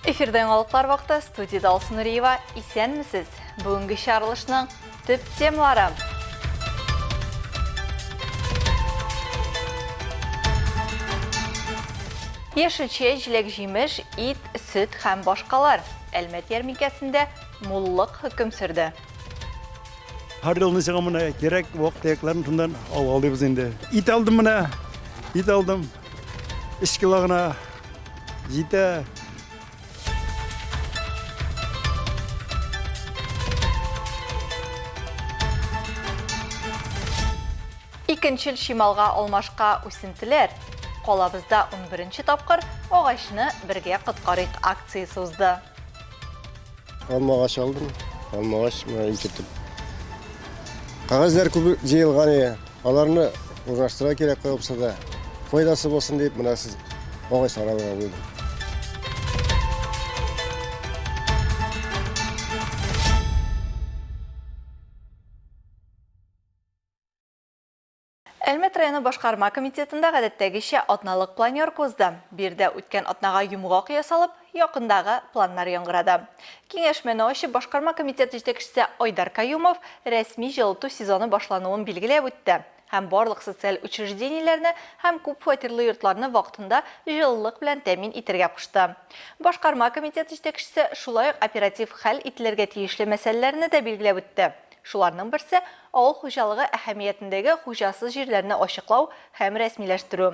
Эфирден алыплар вақта студияда Алсын Нұриева, исәнмісіз? Бүгінгі шарылышның түп темалары. Ешілче, жилек жеміш, ит, сүт һәм башқалар. Әлмәт ярминкәсендә муллык хөкім сүрді. Har yılını çıkamına gerek vakit ayaklarını tundan aldı biz indi. İt aldım bana, it aldım. İşkilağına, jite. Икенчел шималға алмашқа үсінтілер. Қолабызда 11-ші тапқыр оғайшыны бірге құтқарық акция созды. Алмағаш алдым, алмағаш мұна үлкеттім. Қағаздар көбі жейілғаны, аларыны ұраштыра керек қойыпса да, файдасы болсын дейіп, мұна сіз оғай саралыға қойдым. Әлмәт районы башқарма комитетында ғәдеттәгіше атналық планер көзді. Бірді өткен атнаға юмуға қиясалып, яқындағы планнар яңғырады. Кеңешмені өші башқарма комитеті жетекшісі Айдар Каюмов рәсми жылыту сезоны башлануын белгілеп өтті. Һәм барлық социаль учреждениелерні, һәм күп фатирлы йортларны вақтында жылылық белән тәмин итәргә кушты. Башқарма комитеті жетекшісі шулай оператив хәл ителергә тиешле мәсьәләләрне дә белгілеп өтті. Шуларның берсе авыл хуҗалыгы әһәмиятендәге хуҗасыз җирләрне ачыклау һәм рәсмиләштерү.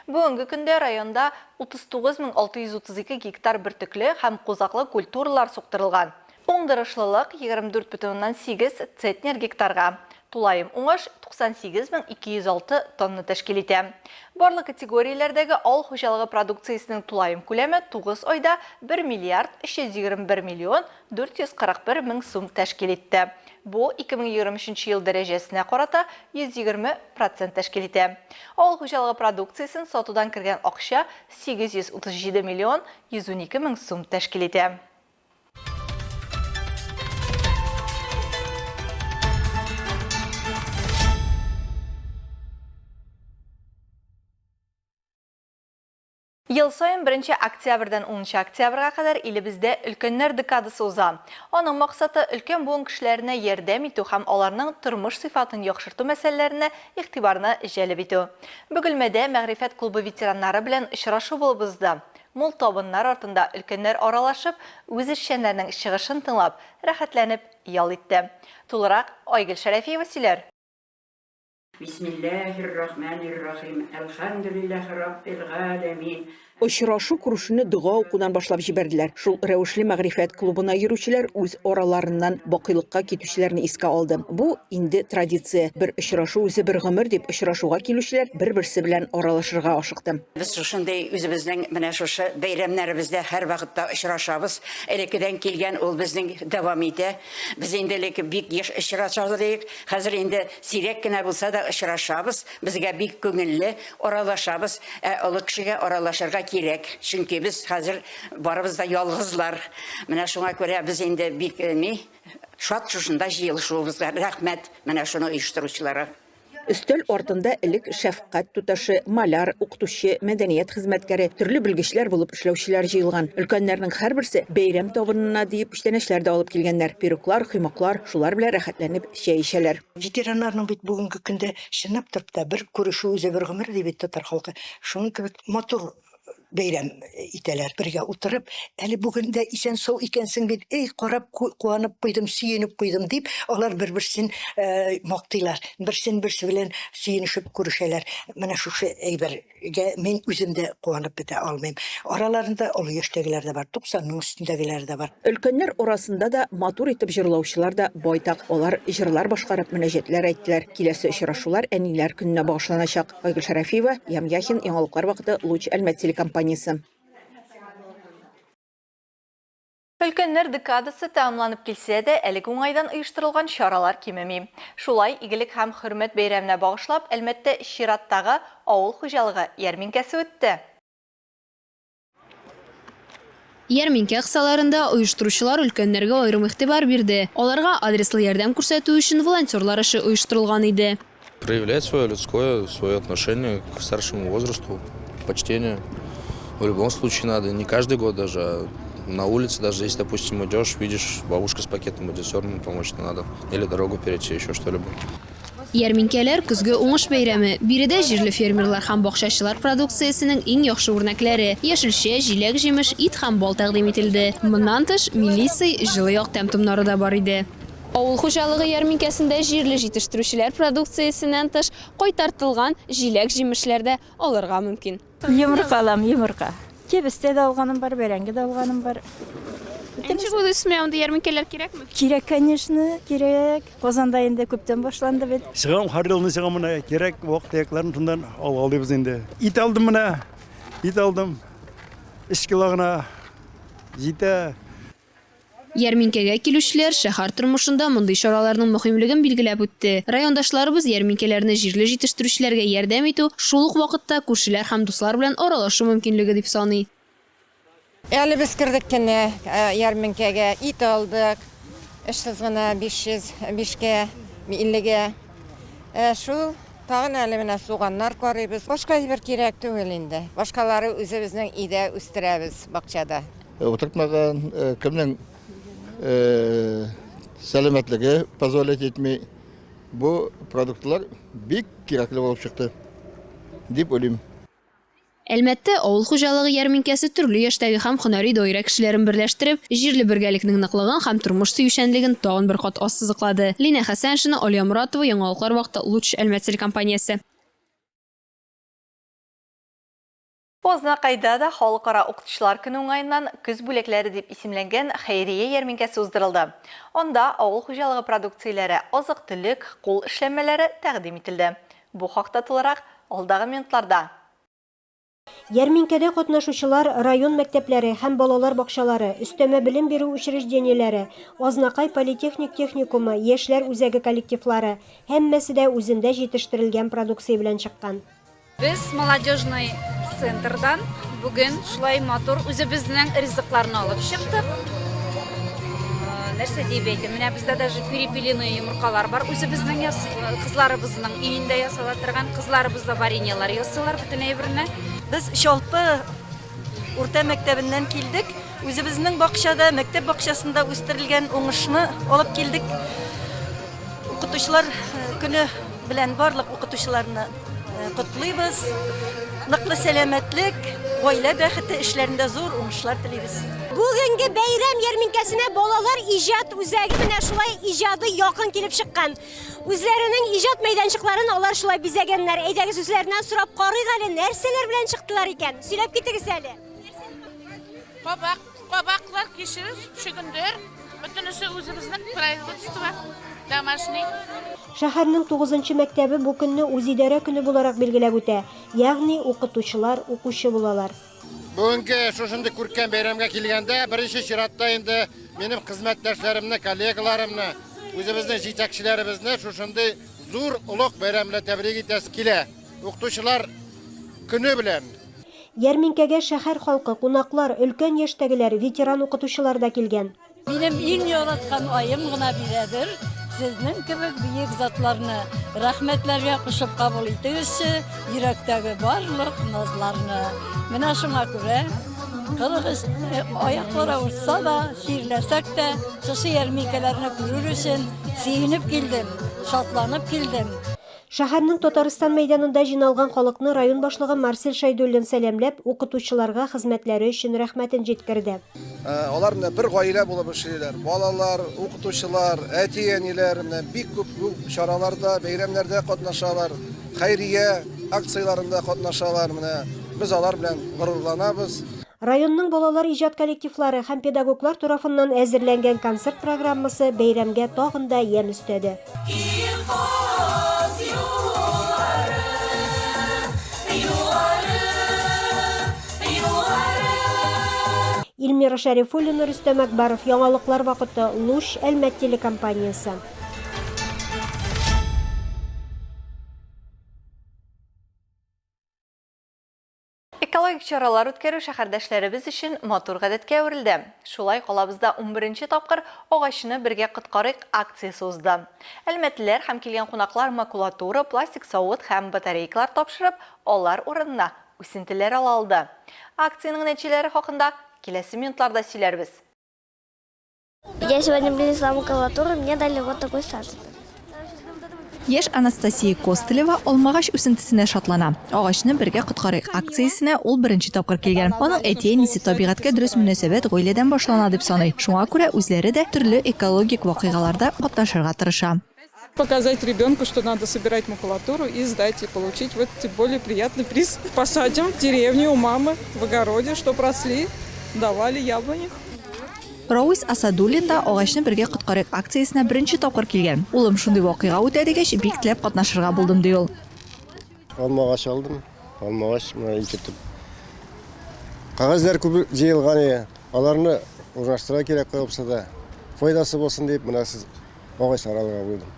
Бүгенге көндә районда 39632 гектар бөртекле һәм кузаклы культуралар суктырылган. Уңдырышлылык 24,8 центнер гектарга. Тулайым уңыш 98206 тонна тәшкил итә. Барлык категорияләрдәге авыл хуҗалыгы продукциясының тулайым күләме 9 айда 1 миллиард 321 миллион 441 мең сум тәшкил итте. Бу 2023 ел дәрәҗәсенә карата 120% тәшкил итә. Авыл хуҗалыгы продукциясын сатудан кергән акча 837 миллион 112 мең сум тәшкил итә. Ел сайын 1 октябрьдән 10 октябрьгә кадәр илебездә өлкәннәр декадасы уза. Аның максаты өлкән буын кешеләренә ярдәм итү һәм аларның тормыш сыйфатын яхшырту мәсьәләләренә игътибарны җәлеп итү. Бөгелмәдә мәгърифәт клубы ветераннары белән очрашу булып узды. Мул табыннар артында өлкәннәр аралашып, үз эшчәннәренең чыгышын тыңлап, рәхәтләнеп ял итте. Тулырак Айгөл Шәрәфиева сөйләр. Бисмиллахир-рахманир-рахим. Алхамдулиллахи раббил галамин. Очрашу күрешүне дуга укудан башлап җибәрделәр. Шул рәвешле мәгърифәт клубына йөрүчеләр үз араларыннан бакыйлыкка китүчеләрне искә алды. Бу инде традиция. Бер очрашу үзе бер гомер дип очрашуга килүчеләр бер-берсе белән аралашырга ашыкты. Без шушындай үзебезнең менә шушы бәйрәмнәребездә һәр вакытта очрашабыз. Элеккедән килгән ул безнең дәвам итә. Без инде бик еш очрашабыз. Хәзер инде сирәк кенә булса да очрашабыз. Безгә бик күңелле аралашабыз. Олы кешегә аралашырга кирәк. Чөнки без хәзер барыбыз да ялгызлар. Менә шуңа күрә без инде бик шат шушында җыелышуыбызга рәхмәт менә шуны оештыручыларга. Өстәл артында элек шәфкать туташы, маляр, укытучы, мәдәният хезмәткәре, төрле белгечләр булып эшләүчеләр җыелган. Өлкәннәрнең һәрберсе бәйрәм табынына дип эштәнешләр дә алып килгәннәр. Пирюклар, кыймаклар, шулар белән рәхәтләнеп чәй эчәләр. Ветераннарның бит бүгенге көндә чынлап торып та бер күрешү үзе бер гомер дип татар халкы. Шуның кебек матур бәйрәм итәләр. Бергә утырып, әле бүген дә исән сау икәнсең бит, эй карап куанып куйдым, сөенеп куйдым дип, алар бер-берсен мактыйлар. Берсен-берсе белән сөенешеп күрешәләр. Менә шушы әйбергә мин үзем дә куанып бетә алмыйм. Араларында олы яшьтәгеләр дә бар, 90-ның өстендәгеләр дә бар. Өлкәннәр арасында да матур итеп җырлаучылар да байтак. Алар җырлар башкарып мөнәҗәтләр әйттеләр. Киләсе очрашулар әниләр көненә багышланачак. Айгөл Шәрәфиева, Ямяхин, Яңалыклар вакыты, Луч Әлмәт телекомпаниясе. Өлкәннәр декадасы тәмамланып килсә дә, әлеге уңайдан оештырылган чаралар кимеми. Шулай игелек һәм хөрмәт бәйрәменә багышлап, Әлмәттә чираттагы авыл хуҗалыгы ярминкәсе үтте. Ярминкә кысаларында оештыручылар өлкәннәргә аерым игътибар бирде. Аларга адреслы ярдәм күрсәтү өчен волонтерлар эше оештырылган иде. Проявлять свое людское, свое отношение к старшему возрасту, почтение. В любом случае надо, не каждый год даже, а на улице, даже если, допустим, идешь, видишь, бабушка с пакетом идет, все равно помочь надо. Или дорогу перейти, еще что-либо. Ярминкәләр көзге уңыш бәйрәме. Биредә җирле фермерлар һәм бакчачылар продукциясенең иң яхшы үрнәкләре яшелчә, җиләк, җимеш, ит һәм бал тәкъдим ителде. Моннан тыш, милли сый, җылы як тәм-томнары да бар иде. Авыл хуҗалыгы ярминкәсендә җирле җитештерүчеләр продукциясеннән тыш кайтартылган җиләк-җимешләр дә алырга мөмкин. Йомырка алам, йомырка. Кебестә дә алганым бар, бәрәңге дә алганым бар. Ничек уйлыйсыз, менә анда ярминкәләр кирәкме? Кирәк, конечно, кирәк. Казанда инде күптән башланды бит. Сығам har yılını sığam mına gerek vakt ayaklarını tundan aldıyız indi. İt aldım mına. İt aldım. 3 kilogına. Jite. Ярминкәгә килүчеләр шәһәр тормышында мондый чараларның мөһимлеген билгеләп үтте. Райондашларыбыз ярминкәләрне җирле җитештерүчеләргә ярдәм итү, шул ук вакытта күршеләр һәм дуслар белән аралашу мөмкинлеге дип саный. Әле без кирдек кенә ярминкәгә, ит алдык. Эшсез гына 500-5кә, 50гә. Шул тагын әле менә суганнар карыйбыз. Башка бер кирәк түгел инде. Башкалары үзебезнең өйдә үстерәбез бакчада. Отыртмаган кемнең сәламәтлеге позволить етмей bu продуктлар бик кирәкле булып чыкты дип уйлыйм. Әлмәттә авыл хуҗалыгы ярминкәсе төрле яшьтәге һәм һөнәри даирә кешеләрен берләштереп, җирле бергәлекнең ныклыгын һәм тормыш сөючәнлеген тагын бер кат ассызыклады. Лина Хәсәншина, Алия Моратова, Яңалыклар вакыты, Луч Әлмәт телекомпаниясе. Познакайда Халыкара укытучылар көне уңаеннан көз бүләкләре дип исемләнгән хәйрия ярминкәсе уздырылды. Анда авыл хуҗалыгы продукцияләре, азык-төлек, кул эшләнмәләре тәкъдим ителде. Бу хакта тулырак алдагы минутларда. Ярминкәдә катнашучылар район мәктәпләре һәм балалар бакчалары, өстәмә белем бирү учреждениеләре, Азнакай политехник техникумы, яшьләр үзәге коллективлары һәммәсе дә үзендә җитештерелгән продукция белән чыккан. Без молодежный центрдан бүген шулай матур үзебезнең ризыкларны алып чыктык. Нәрсә дип әйтим, менә бездә даже перепелиные йомыркалар бар. Үзебезнең кызларыбызның өендә ясала торган, кызларыбыз да вареньялар ясыйлар бөтен әйберне. Biz Şolpı orta мәктәбеннән килдек. Үзебезнең бакчада, мәктәп бакчасында үстерелгән уңышны алып килдек. Укытучылар көне белән барлык укытучыларны котлыйбыз. Ныклы сәламәтлек, гаилә бәхете эшләрендә зур уңышлар телибез. Бүгенге бәйрәм ярминкәсенә балалар иҗат үзәге менә шулай иҗады якын килеп чыккан. Үзләренең иҗат мәйданчыкларын алар шулай бизәгәннәр. Әйдәгез үзләреннән сорап карыйк әле, нәрсәләр белән чыктылар икән? Сөйләп китегез әле. Кабаклар кишер, шөгендер, бөтенесе үзебезнең производство домашний. Шәһәрнең 9нчы мәктәбе бу көнне үзидарә көне буларак билгеләп үтә. Ягъни укытучылар, укучы булалар. Бүгенге шушындай күркәм бәйрәмгә килгәндә, беренче чиратта инде минем хезмәттәшләремне, коллегаларымны, үзебезнең җитәкчеләребезне шушындай зур улуг бәйрәмле тәбрик итәс килә. Укытучылар көне белән. Ярминкәгә шәһәр халкы, кунаклар, өлкән яшьтәгеләр, ветеран укытучылар да килгән. Минем иң яраткан аем гына бирәдер. Сезнең кебек бөек затларны рәхмәтләргә кушып кабул итегезче, йөрәктәге барлык назларны. Менә шуңа күрә кырыгыз аяклары урса да, ширләсәк тә, шушы ярминкәләрне күрер өчен сөенеп килдем, шатланып килдем. Шәһәрнең Татарстан мәйданында җыйналган халыкны район башлыгы Марсель Шайдуллин сәламләп, укытучыларга хезмәтләре өчен рәхмәтен җиткерде. Алар менә бер гаилә булып эшлиләр. Балалар, укытучылар, әти-әниләр менә бик күп чараларда, бәйрәмнәрдә катнашалар, хәйрия акцияларында катнашалар менә. Без алар белән горурланабыз. Районның балалар иҗат коллективлары һәм педагоглар тарафыннан әзерләнгән концерт программасы бәйрәмгә тагын да ямь өстәде. Илмира Шәрифуллина, Рөстәм Әкбаров, Яңалыклар вакыты, Луч Әлмәт телекомпаниясе. Экологик чаралар үткәрү шәһәрдәшләребез өчен матур гадәткә әверелде. Шулай калабызда 11нче тапкыр агачны бергә коткарыйк акциясе узды. Әлмәтлеләр һәм килгән кунаклар макулатура, пластик савыт һәм батарейкалар тапшырып, алар урынына үсентеләр ала алды. Акциянең нәтиҗәләре хакында келесі минутларда сөйләрбез. Я сегодня принесла макулатуру, мне дали вот такой сад. Яш Анастасия Костылева алмагач үсентисенә шатлана. Агачны бергә коткарыйк акциясенә ул беренче тапкыр килгән. Аның әти-әнисе табигатькә дөрес мөнәсәбәт гаиләдән башлана дип саный. Шуңа күрә үзләре дә төрле экологик вакыйгаларда катнашырга тырыша. Показать ребенку, что надо собирать макулатуру и сдать, и получить вот тем более приятный приз. Посадим в деревне у мамы, в огороде, чтоб росли, давали яблони. Рауис Асадуллин да агачны бергә коткарыйк акциясенә беренче тапкыр килгән. Улым шундый вакыйга үтә дигәч, бик теләп катнашырга булдым ди ул. Алмагач алдым. Алмагач менә ике төп. Кагазлар күп җыелган, аларны урнаштыра кирәк булса да, файдасы булсын дип менә сез агач аралыга куйдым.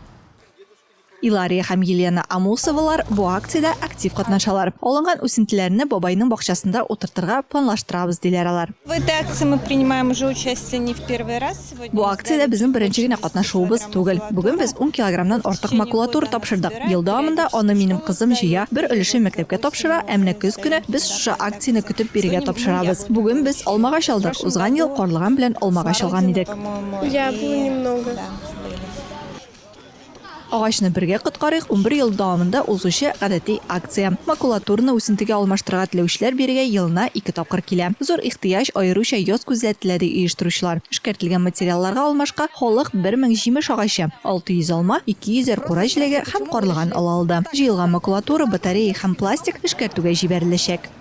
Илария һәм Елена Амусовалар бу акциядә актив катнашалар. Алынган үсентеләрне бабайның бакчасында утыртырга планлаштырабыз диләр алар. В этой акции мы принимаем уже участие не в первый раз. Бу акциядә безнең беренче генә катнашуыбыз түгел. Бүген без 10 килограммнан артык макулатура тапшырдык. Ел дәвамында аны минем кызым җыя, бер өлеше мәктәпкә тапшыра, ә менә көз көне без шушы акцияны көтеп бирергә тапшырабыз. Бүген без алмагач алдык. Узган ел карлыган белән алмагач алган идек. Я было немного. Агачны бергә коткарыйк 11 ел дәвамында узучы гадәти акция. Макулатураны үсентегә алмаштырырга теләүчеләр бирегә елына 2 тапкыр килә. Зур ихтыяҗ аеруча яз күзәтелә ди оештыручылар. Эшкәртелгән материалларга алмашка халык 1000 җимеш агачы, 600 алма, 200 кура җиләге һәм карлыган ала алды. Җыелган макулатура, батарея һәм пластик эшкәртүгә җибәреләчәк.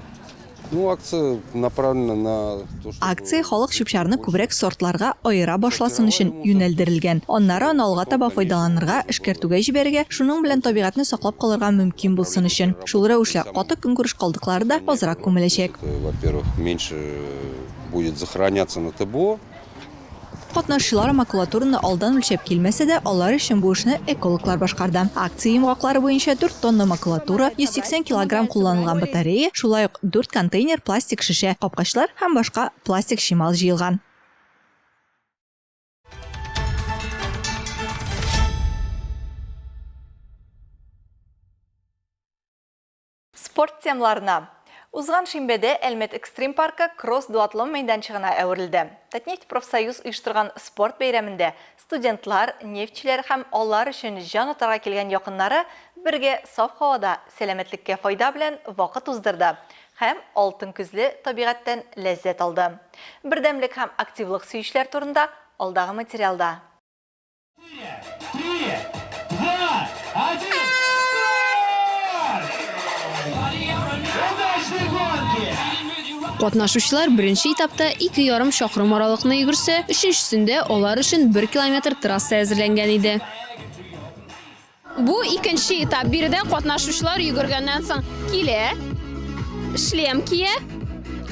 Акция направлена на то, что... Акция халык чүп-чарны күбрәк сортларга аера башласын өчен юнәлдерелгән. Аннары аны алга таба файдаланырга, эшкәртүгә җибәрергә, шуның белән табигатьне саклап калырга мөмкин булсын өчен. Шул рәвешле каты көнкүреш калдыклары да азрак күмеләчәк. Во-первых, меньше будет захороняться на ТБО. Катнашчылар макулатураны алдан үлчәп килмәсә дә, алар өчен бу эшне экологлар башкарды. Акция йомгаклары буенча 4 тонна макулатура, 180 килограмм кулланылган батарея, шулай ук 4 контейнер пластик шешә, капкачлар һәм башка пластик шимал җыелган. Спорт темаларына. Узган шимбәдә Әлмәт Экстрим паркы кросс-дуатлон мәйданчыгына әверелде. Татнефть профсоюз оештырган спорт бәйрәмендә студентлар, нефтчеләр һәм алар өчен җан атарга килгән якыннары бергә саф һавада сәламәтлеккә файда белән вакыт уздырды һәм алтын күзле табигатьтән ләззәт алды. Бердәмлек һәм активлык сөючеләр турында алдагы материалда. 3, 2, 1. Катнашучылар беренче этапта 2,5 шақырым аралыкны йөгерсә, өченчесендә алар өчен 1 километр трасса әзерләнгән иде. Бу икенче этап. Биредә катнашучылар йөгергәннән соң килә, шлем кия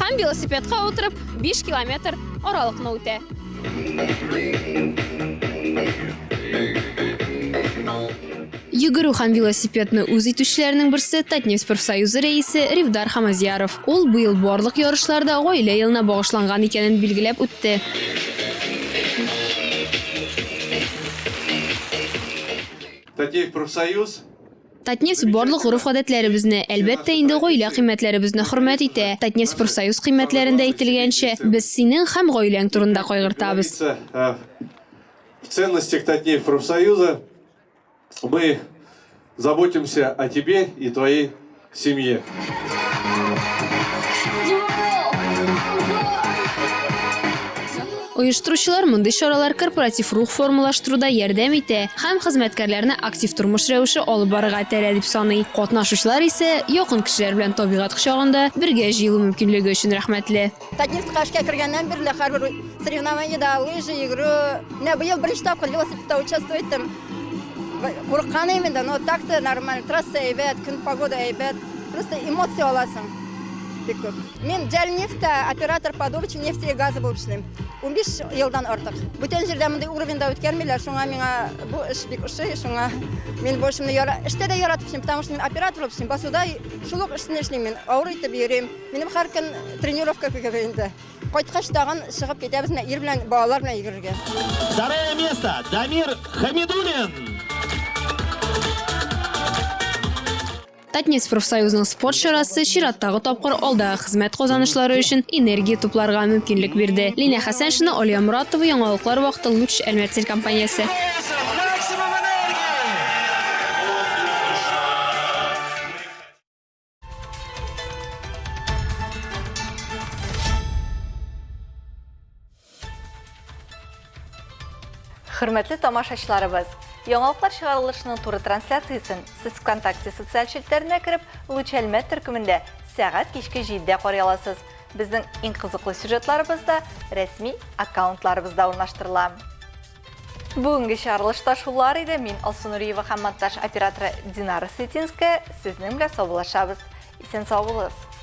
һәм велосипедка утырып 5 километр аралыкны үтә. Йөгерү һәм велосипедны үз итүчеләрнең берсе Татнефть профсоюзы рәисе Ривдар Хамазияров. Ул быел барлык ярышларда гаилә елына багышланган икәнен билгеләп үтте. Татнефть профсоюз Татнефть барлык горыф-гадәтләребезне, әлбәттә инде гаилә кыйммәтләребезне хөрмәт итә. Татнефть профсоюз кыйммәтләрендә әйтелгәнчә, без синең һәм гаиләң турында кайгыртабыз. В ценностях Татнефть профсоюза мы заботимся о тебе и твоей семье. Оештыручылар мондый чаралар корпоратив рух формалаштыруда ярдәм итә һәм хезмәткәрләрне актив тормыш рәвеше алып барырга тәрә дип саный. Катнашучылар исә якын кешеләр белән табигать кочагында бергә җыелу мөмкинлеге өчен рәхмәтле. Татнефтька эшкә кергәннән бирле һәрбер соревнованиедә лыжи йөгерү, менә быел беренче тапкыр велосипедта участвовать иттем. Курыккан идем инде, но так-то нормально. Трасса әйбәт, көн погода әйбәт. Просто эмоция аласың. Бик күп. Мен Джальнефтьтә оператор по добыче нефти и газа булып эшлим. 15 елдан артык. Бүтән җирдә мондый уровеньда үткәрмиләр, шуңа миңа бу эш бик ошый, шуңа мен бу эшне эштә дә яратып эшлим, потому что мен оператор булып эшлим. Басуда шулык эшне эшлим мен. Авыр итеп йөрим. Минем һәр көн тренировка күгәбе инде. Кайткач тагын чыгып китәбез менә ир белән, балалар белән йөрергә. Второе место Дамир Хамидуллин. Татнефть профсоюзының спорт шарасы чираттагы тапкыр алда хезмәт казанышлары өчен энергия тупларга мөмкинлек бирде. Лина Хәсәншина, Алия Моратова, яңалыклар вакыты Луч Әлмәтсел компаниясе. Хөрмәтле тамашачыларыбыз, яңалыклар чыгарылышының туры трансляциясын сез ВКонтакте социаль челтәренә кереп, Луч Әлмәт төркемендә сәгать кичке 7-дә карый аласыз. Безнең иң кызыклы сюжетларыбызда рәсми аккаунтларыбызда урнаштырыла. Бүгенге чыгарылышта шулар иде. Мин Алсу Нуриева һәм монтаж операторы Динара Сетинская сезнең белән саубуллашабыз. Исән сау булыгыз.